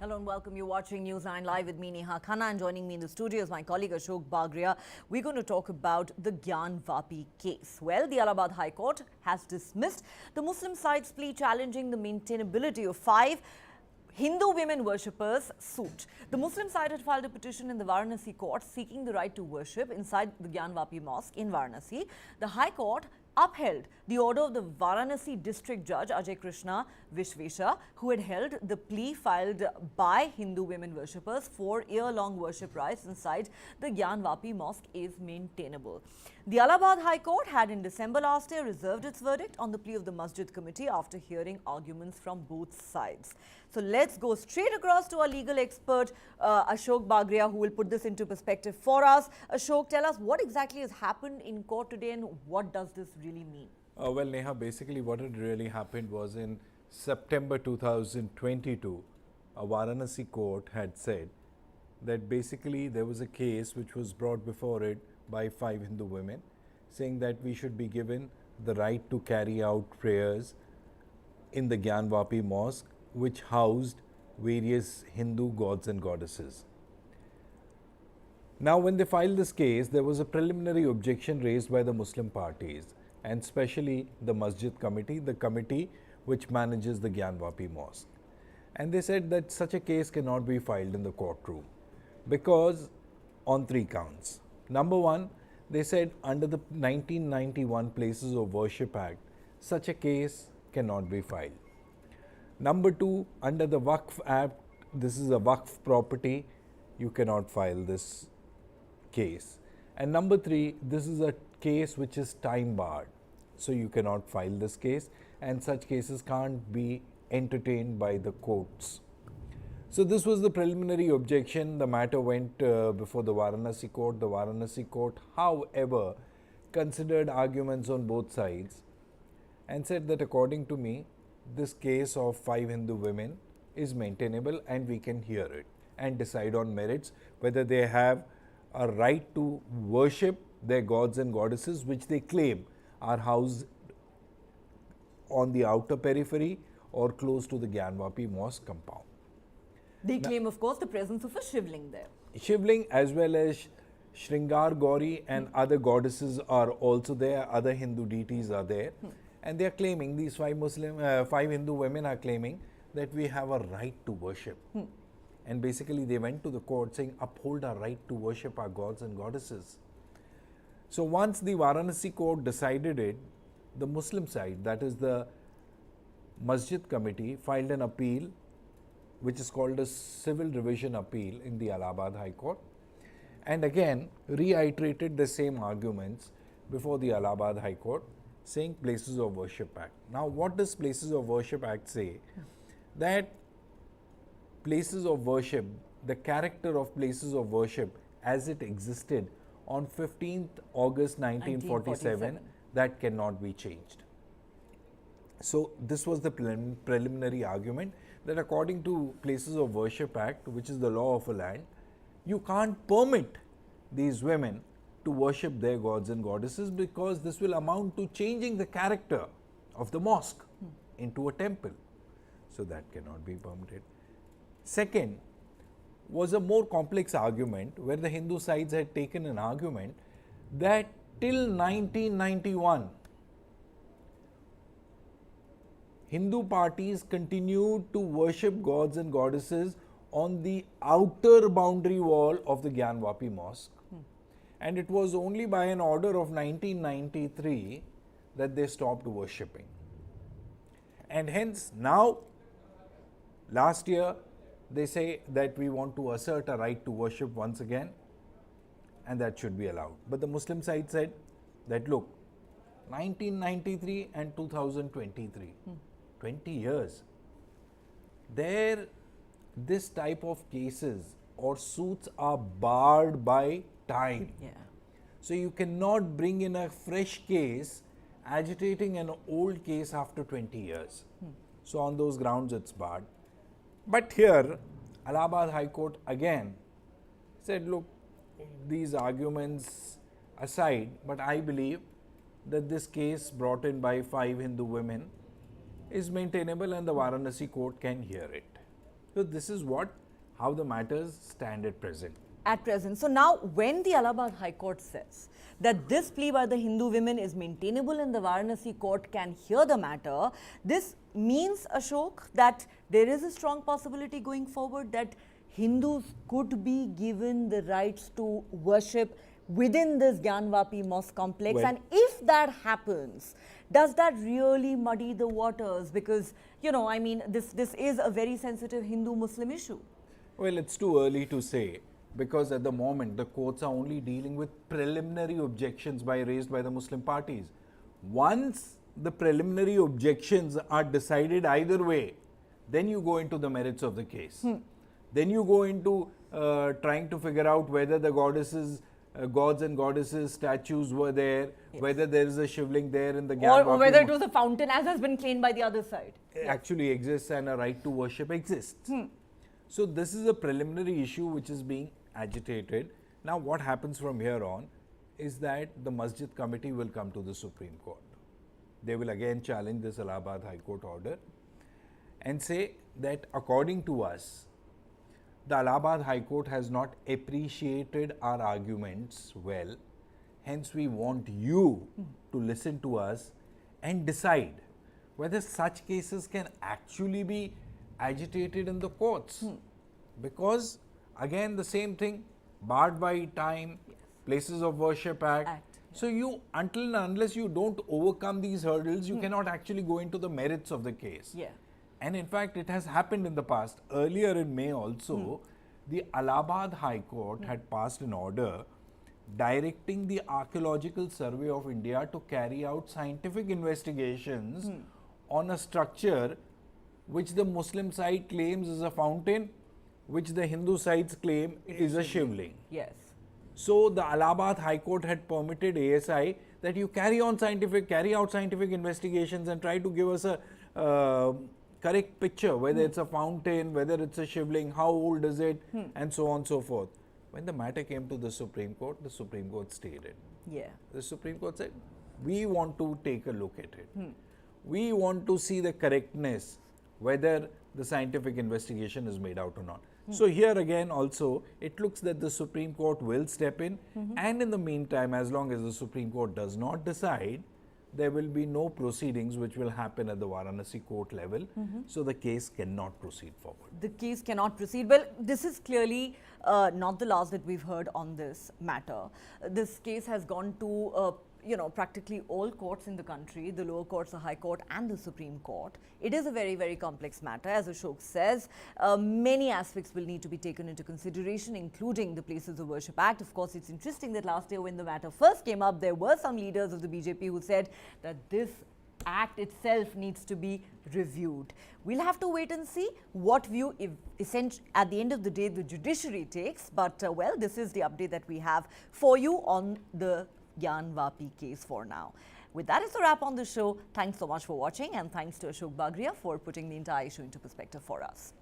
Hello and welcome. You're watching News9 Live with me, Neha Khanna, and joining me in the studio is my colleague Ashok Bagria. We're going to talk about the Gyanvapi case. Well, the Allahabad High Court has dismissed the Muslim side's plea challenging the maintainability of 5 Hindu women worshippers' suit. The Muslim side had filed a petition in the Varanasi Court seeking the right to worship inside the Gyanvapi Mosque in Varanasi. The High Court upheld the order of the Varanasi District Judge Ajay Krishna Vishvesha, who had held the plea filed by Hindu women worshippers for year-long worship rites inside the Gyanvapi Mosque is maintainable. The Allahabad High Court had in December last year reserved its verdict on the plea of the Masjid Committee after hearing arguments from both sides. So let's go straight across to our legal expert Ashok Bagria, who will put this into perspective for us. Ashok, tell us what exactly has happened in court today and what does this really mean? Well, Neha, basically what had really happened was in September 2022, a Varanasi court had said that basically there was a case which was brought before it by 5 Hindu women saying that we should be given the right to carry out prayers in the Gyanvapi Mosque, which housed various Hindu gods and goddesses. Now, when they filed this case, there was a preliminary objection raised by the Muslim parties, and especially the Masjid Committee, the committee which manages the Gyanvapi Mosque. And they said that such a case cannot be filed in the courtroom because on 3 counts. Number 1, they said under the 1991 Places of Worship Act, such a case cannot be filed. Number 2, under the Waqf Act, this is a Waqf property, you cannot file this case. And number 3, this is a case which is time barred, so you cannot file this case, and such cases can't be entertained by the courts. So this was the preliminary objection. The matter went before the Varanasi Court. The Varanasi Court, however, considered arguments on both sides and said that according to me, this case of 5 Hindu women is maintainable and we can hear it and decide on merits whether they have a right to worship their gods and goddesses which they claim are housed on the outer periphery or close to the Gyanvapi Mosque compound. They claim, of course, the presence of a Shivling there. Shivling as well as Shringar Gauri and other goddesses are also there, other Hindu deities are there. And they are claiming, these 5 Hindu women are claiming that we have a right to worship. And basically they went to the court saying, uphold our right to worship our gods and goddesses. So once the Varanasi court decided it, the Muslim side, that is the Masjid Committee, filed an appeal which is called a civil revision appeal in the Allahabad High Court, and again reiterated the same arguments before the Allahabad High Court, saying Places of Worship Act. Now, what does Places of Worship Act say? That places of worship, the character of places of worship as it existed on 15th August 1947, that cannot be changed. So this was the preliminary argument that according to Places of Worship Act, which is the law of a land, you can't permit these women to worship their gods and goddesses because this will amount to changing the character of the mosque into a temple. So that cannot be permitted. Second was a more complex argument where the Hindu sides had taken an argument that till 1991, Hindu parties continued to worship gods and goddesses on the outer boundary wall of the Gyanvapi Mosque. And it was only by an order of 1993 that they stopped worshipping. And hence now, last year, they say that we want to assert a right to worship once again and that should be allowed. But the Muslim side said that look, 1993 and 2023, 20 years, this type of cases or suits are barred by time. So you cannot bring in a fresh case agitating an old case after 20 years. So on those grounds it's barred. But here Allahabad High Court again said, look, these arguments aside, but I believe that this case brought in by 5 Hindu women is maintainable and the Varanasi court can hear it. So this is how the matters stand at present. At present. So now when the Allahabad High Court says that this plea by the Hindu women is maintainable and the Varanasi Court can hear the matter, this means, Ashok, that there is a strong possibility going forward that Hindus could be given the rights to worship within this Gyanvapi Mosque complex. Well, and if that happens, does that really muddy the waters? Because, you know, I mean, this is a very sensitive Hindu-Muslim issue. Well, it's too early to say, because at the moment the courts are only dealing with preliminary objections raised by the Muslim parties. Once the preliminary objections are decided either way, then you go into the merits of the case. Then you go into trying to figure out whether the gods and goddesses statues were there, whether there is a shivling there in the Gyanvapi, or whether it was a fountain, as has been claimed by the other side. Actually exists, and a right to worship exists. So this is a preliminary issue which is being agitated. Now what happens from here on is that the Masjid committee will come to the Supreme Court. They will again challenge this Allahabad High Court order and say that according to us, the Allahabad High Court has not appreciated our arguments well. Hence we want you to listen to us and decide whether such cases can actually be agitated in the courts. Because again the same thing, barred by time, Places of Worship Act. So you, until and unless you don't overcome these hurdles, you cannot actually go into the merits of the case. And in fact, it has happened in the past. Earlier in May also, the Allahabad High Court had passed an order directing the Archaeological Survey of India to carry out scientific investigations on a structure which the Muslim side claims is a fountain, which the Hindu sides claim is a shivling. So the Allahabad High Court had permitted ASI that you carry out scientific investigations and try to give us a correct picture, whether it's a fountain, whether it's a shivling, how old is it, and so on and so forth. When the matter came to the Supreme Court stayed it. The Supreme Court said, we want to take a look at it. We want to see the correctness, whether the scientific investigation is made out or not. So here again also, it looks that the Supreme Court will step in, and in the meantime, as long as the Supreme Court does not decide, there will be no proceedings which will happen at the Varanasi Court level. So the case cannot proceed forward. The case cannot proceed. Well, this is clearly not the last that we've heard on this matter. This case has gone to practically all courts in the country, the lower courts, the High Court and the Supreme Court. It is a very, very complex matter. As Ashok says, many aspects will need to be taken into consideration, including the Places of Worship Act. Of course, it's interesting that last year when the matter first came up, there were some leaders of the BJP who said that this act itself needs to be reviewed. We'll have to wait and see what view, at the end of the day, the judiciary takes. But, well, this is the update that we have for you on the Gyanvapi case for now. With that, it's a wrap on the show. Thanks so much for watching, and thanks to Ashok Bagria for putting the entire issue into perspective for us.